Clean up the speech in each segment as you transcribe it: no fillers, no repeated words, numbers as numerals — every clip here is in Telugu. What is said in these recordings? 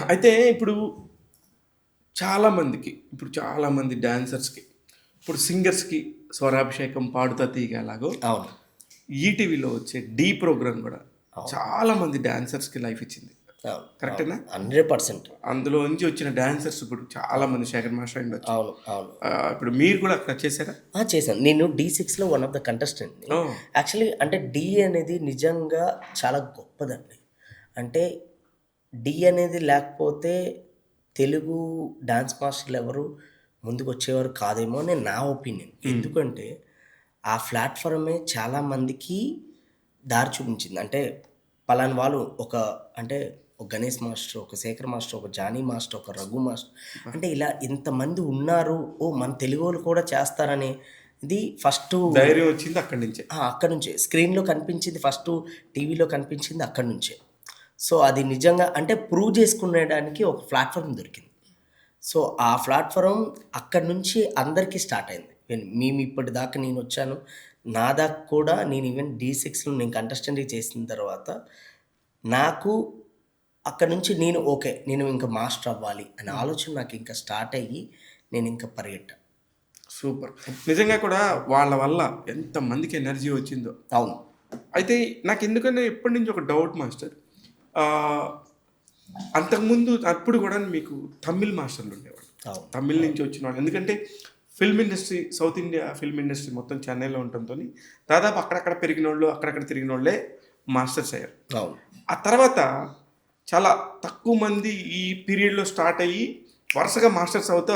అయితే చాలామంది డాన్సర్స్‌కి, ఇప్పుడు సింగర్స్‌కి స్వరాభిషేకం పాడుతా తీగ ఎలాగో అవును. ఈటీవీలో వచ్చే 'ఢీ' ప్రోగ్రామ్ గూడా అవును. చాలామంది డాన్సర్స్‌కి లైఫ్ ఇచ్చింది. అవును. కరెక్టేనా? 100% అందులో నుంచి వచ్చిన డాన్సర్స్ ఇప్పుడు చాలామంది శేఖర్ మాస్టర్ అయ్యుండొచ్చు. అవును. అవును. ఇప్పుడు మీరు కూడా అక్కడ చేసారా? చేశాను. నేను D6లో వన్ ఆఫ్ ద కంటెస్టెంట్‌ని. ఓహ్! యాక్చువల్లీ అంటే 'ఢీ' అనేది నిజంగా చాలా గొప్పదండి. అంటే 'ఢీ' అనేది లేకపోతే తెలుగు డాన్స్ మాస్టర్‌లెవరు ముందుకొచ్చేవారు కాదేమో అని నా ఒపీనియన్. హ్మ్. ఎందుకంటే ఆ ప్లాట్‌ఫార్మే చాలా మందికి దారి చూపించింది. అంటే పలానా వాళ్ళు అంటే ఒక గణేష్ మాస్టర్, ఒక శేఖర్ మాస్టర్, ఒక జానీ మాస్టర్, ఒక రఘు మాస్టర్ అంటే ఇలా ఇంతమంది ఉన్నారు. ఓహ్! మన తెలుగోళ్ళు కూడా చేస్తారనేది ఫస్టు ధైర్యం వచ్చింది అక్కడి నుంచే. అక్కడి నుంచే. స్క్రీన్‌లో కనిపించింది ఫస్టు, టీవీలో కనిపించింది అక్కడి నుంచే. సో, అది నిజంగా అంటే ప్రూవ్ చేసుకునేడానికి ఒక ప్లాట్‌ఫార్మ్ దొరికింది. సో, ఆ ప్లాట్‌ఫార్మ్ అక్కడి నుంచి అందరికీ స్టార్ట్ అయింది. మేము ఇప్పటిదాకా నేనొచ్చాను. నా దాకా కూడా నేను ఈవెన్ D6లో నేను కంటెస్టెంట్‌గా చేసిన తర్వాత నాకు అక్కడి నుంచి నేను ఇంక మాస్టర్ అవ్వాలి అనే ఆలోచన నాకు ఇంకా స్టార్ట్ అయ్యి నేనింక పరిగెట్టా. సూపర్. నిజంగా కూడా వాళ్ళ వల్ల ఎంతమందికి ఎనర్జీ వచ్చిందో. అవును. అయితే నాకెందుకన్నా ఎప్పటినుంచో ఒక డౌట్ మాస్టర్. ఆహ్, అంతకుముందు అప్పుడు గూడా మీకు తమిళ్ మాస్టర్లుండేవాళ్ళు. అవును. తమిళ్ నుంచి వచ్చినవాళ్ళు. ఎందుకంటే film industry, south India film industry మొత్తం చెన్నైలో ఉండటంతోని దాదాపు అక్కడక్కడ పెరిగినోళ్ళు, అక్కడక్కడ తిరిగినోళ్ళే మాస్టర్స్ అయ్యారు. అవును. ఆ తర్వాత చాలా తక్కువ మంది ఈ పీరియడ్‌లో స్టార్ట్ అయ్యి వరుసగా మాస్టర్స్ అవుతూ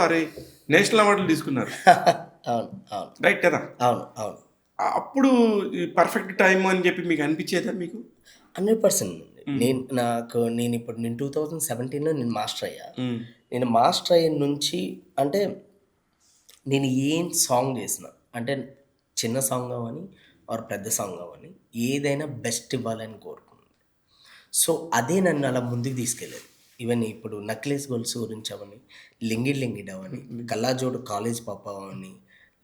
నేషనల్ అవార్డులు తీసుకున్నారు. అవును. అవును. రైట్ కదా! అవును. అవును. అప్పుడు ఈ పర్ఫెక్ట్ టైమ్ అని చెప్పి మీకు అనిపించేదా మీకు? 100% హ్మ్. నేనిప్పుడు 2017లో నేను మాస్టర్ అయ్యా. హ్మ్. నేను మాస్టర్ అయిన నుంచి అంటే నేను ఏం సాంగ్ చేసినా అంటే చిన్న సాంగ్ అవ్వని ఆర్ పెద్ద సాంగ్ అవ్వని ఏదైనా బెస్ట్ ఇవ్వాలని కోరుకున్నాను. సో, అదే నన్ను అలా ముందుకు తీసుకెళ్ళేది. ఈవెన్ ఇప్పుడు 'నక్లెస్ గొలుసు' గురించి అవ్వని, 'లింగిడ్ లింగిడ్' అవ్వని, హ్మ్. 'కల్లాజోడు కాలేజ్ పాప' అవ్వని,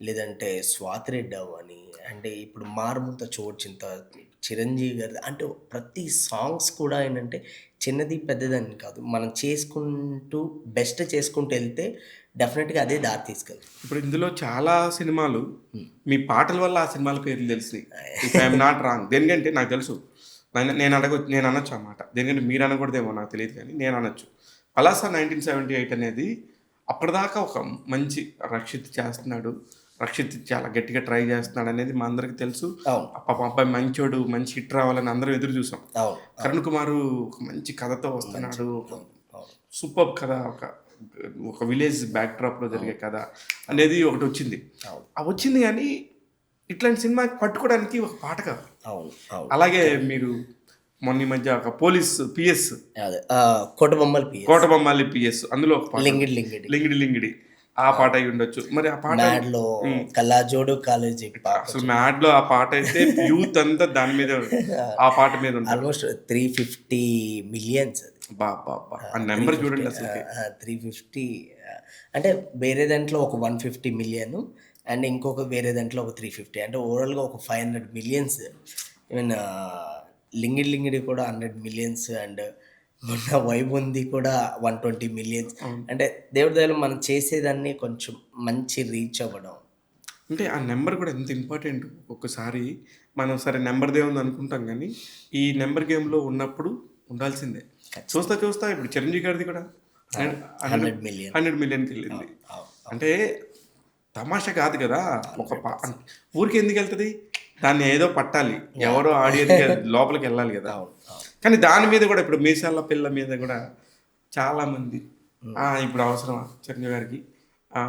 లేదంటే 'స్వాతిరెడ్డి' అవ్వని, అంటే ఇప్పుడు 'మారుమూత చోడుచింత' చిరంజీవి గారిది అంటే ప్రతి సాంగ్స్ కూడా ఏంటంటే చిన్నది, పెద్దదని కాదు. మనం చేసుకుంటూ బెస్ట్ చేసుకుంటూ ఎళ్తే డెఫినిట్‌గా అదే దారి తీసుకెళ్తుంది. ఇప్పుడు ఇందులో చాలా సినిమాలు హ్మ్. మీ పాటల వల్ల ఆ సినిమాల పేర్లు తెలిసినాయి. If I am not wrong. దేనికంటే నాకు తెలుసు. నేను అనొచ్చు ఆ మాట. దేనికంటే మీరు అనకూడదేమో నాకు తెలీదు గానీ నేను అనొచ్చు. 'పలాస 1978' అనేది అప్పటిదాకా ఒక మంచి రక్షిత్ చేస్తున్నాడు. రక్షిత్ చాలా గట్టిగా ట్రై చేస్తున్నాడనేది మా అందరికి తెలుసు. అవును. పాపం అబ్బాయి మంచోడు, మంచి హిట్ రావాలని అందరం ఎదురు చూసాం. అవును. అవును. 'కరుణ్ కుమార్' ఒక మంచి కథతో మంచి వస్తున్నాడు. అవును. అవును. సూపర్బ్ కథ. ఒక విలేజ్ బ్యాక్‌డ్రాప్‌లో జరిగే అవును. కథ అనేది ఒకటొచ్చింది. అవును. వచ్చింది గానీ, ఇట్లాంటి సినిమా పట్టుకోవడానికి ఒక పాట కావాలి. అవును. అవును. అలాగే కరెక్ట్. మీరు మొన్న ఈ మధ్య ఒక పోలీస్ పీఎస్ అదే. 'కోటబొమ్మల పిఎస్', 'కోటబొమ్మాలి పీఎస్' అందులో ఒక పాట 'లింగిడి లింగిడి', 'లింగిడి లింగిడి' ఆ పాట అవును. అయ్యుండొచ్చు. మరి ఆ పాట 'మ్యాడ్‌లో' హ్మ్. 'కల్లాజోడు కాలేజీ పాప' అసలు చూడు. 'మ్యాడ్‌లో' ఆ పాటైతే యూత్ అంతా దాని మీదే ఆ పాట మీద ఉంటారు. ఆల్మోస్ట్ 350 మిలియన్స్ అది. అబ్బబ్బబ్బా! ఆ నంబర్ 350 చూడండి అసలకి. 350 అంటే వేరే దాంట్లో ఒక 150 మిలియన్ అండ్ ఇంకొక వేరే దాంట్లో ఒక 350 అంటే ఓవరాల్‌గా ఒక 500 మిలియన్స్. ఈవెన్ 'లింగిడి లింగిడి' కూడా 100 మిలియన్స్ అండ్ మొన్న 'వైబ్ ఉంది' కూడా 120 మిలియన్స్. అవును. అంటే దేవుడి దయలో మనం చేసేదాన్ని కొంచెం మంచి రీచ్ అవ్వడం. అంటే ఆ నంబర్ కూడా ఎంత ఇంపార్టెంట్. ఒక్కొక్కసారి మనం సరే నంబర్‌దేముంది అనుకుంటాం గానీ, ఈ నంబర్ గేమ్‌లో ఉన్నప్పుడు ఉండాల్సిందే. చూస్తా ఖచ్చితంగా. చూస్తా ఇప్పుడు 'చిరంజీవి' గారిది కూడా ఆ! హన్ 100 100 మిలియన్. 100 మిలియన్‌కెళ్ళింది. అవును. అవును. అవును. అంటే తమాషా కాదు కదా! ఒక ప 100%. ఊరికే ఎందుకెళ్తది? దాన్ని ఏదో పట్టాలి. యాహ్! ఎవరో ఆడియన్స్‌గా లోపలికెళ్ళాలి గదా! అవును. అవును. కానీ దాని మీద గూడా ఇప్పుడు 'మీసాల పిల్ల' మీద గూడా చాలామంది హ్మ్. ఇప్పుడు అవసరమా చిరంజీవి గారికి?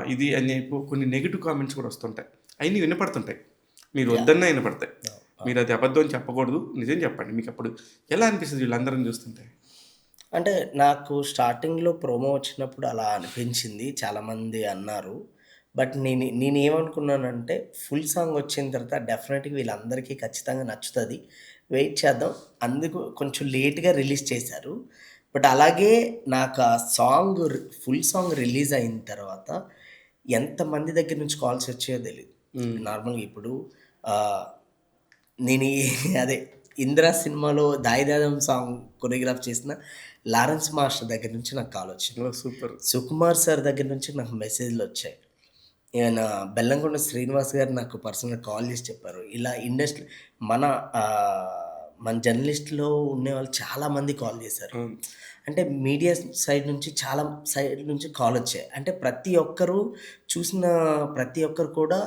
ఇది అని చెప్పి కొన్ని నెగెటివ్ కామెంట్స్ కూడా వస్తుంటాయి. అయన్నీ వినపడుతుంటాయి. మీరు యాహ్! వద్దన్నా వినపడతాయి. అవును. అవును. మీరది అబద్ధం అని చెప్పకూడదు. నిజం చెప్పండి. మీకప్పుడు ఎలా అనిపిస్తది వీళ్ళందరిని చూస్తుంటే? అంటే నాకు స్టార్టింగ్‌లో ప్రోమో వచ్చినప్పుడు అలా అనిపించింది. చాలామంది అన్నారు. బట్ నేనేమనుకున్నానంటే ఫుల్ సాంగ్ వచ్చిన తర్వాత డెఫినెట్‌గా వీళ్ళందరికీ ఖచ్చితంగా నచ్చుతది. వెయిట్ చేద్దాం. అందుకు కొంచెం లేట్‌గా రిలీజ్ చేశారు. బట్ అలాగే నాకు ఆ ఫుల్ సాంగ్ రిలీజ్ అయిన తర్వాత ఎంతమంది దగ్గర నుంచి కాల్స్ వచ్చాయో తెలీదు. హ్మ్. నార్మల్‌గా ఇప్పుడు ఆహ్, నేను ఈ అదే ఇందిరా సినిమాలో దాయిదాదం సాంగ్ కొరియోగ్రాఫ్ చేసిన లారెన్స్ మాస్టర్ దగ్గర నుంచి నాకు కాల్ వచ్చింది. సూపర్. సుకుమార్ సార్ దగ్గర నుంచి నాకు మెసేజ్లు వచ్చాయి. ఈయన బెల్లంకొండ శ్రీనివాస్ గారు నాకు పర్సనల్గా కాల్ చేసి చెప్పారు, ఇలా ఇండస్ట్రీ మన మన జర్నలిస్ట్లో ఉండేవాళ్ళు చాలామంది కాల్ చేశారు. అంటే మీడియా సైడ్ నుంచి చాలా సైడ్ నుంచి కాల్ వచ్చాయి. అంటే ప్రతి ఒక్కరు చూసిన ప్రతి ఒక్కరు కూడా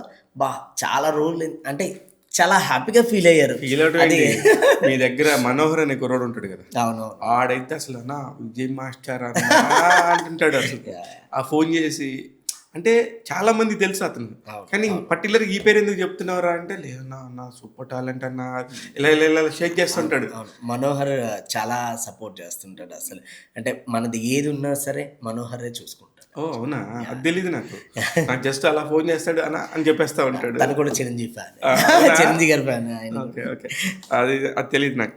చాలా రోజులు అంటే చాలా హ్యాపీగా ఫీల్ అయ్యారు. ఫీల్ అవుట్ అది మీ దగ్గర మనోహర్ అనే కుర్రోడు ఉంటాడు కదా, అవునవును. ఆడైతే అసలు అన్న విజయ్ మాస్టర్ అన్న అంటుంటాడు అసలు. ఆ ఫోన్ చేసి అంటే చాలా మంది తెలుసు అతను, కానీ పర్టికులర్ ఈ పేరు ఎందుకు చెప్తున్నారా అంటే, లేదన్నా అన్న సూపర్ టాలెంట్ అన్న, ఇలా ఇలా ఇలా షేక్ చేస్తుంటాడు. అవును. మనోహర్ చాలా సపోర్ట్ చేస్తుంటాడు అసలు. అంటే మనది ఏది ఉన్నా సరే మనోహరే చూసుకుంటాడు. ఓ అవునా, అది తెలీదు నాకు. నాకు జస్ట్ అలా ఫోన్ చేస్తాడు అన్న అని చెప్పేస్తా ఉంటాడు. తను కూడా చిరంజీవి ఫ్యాన్, అవునా? చిరంజీవి గారి ఫ్యాన్ ఆయన. ఓకే ఓకే, అది తెలియదు నాకు.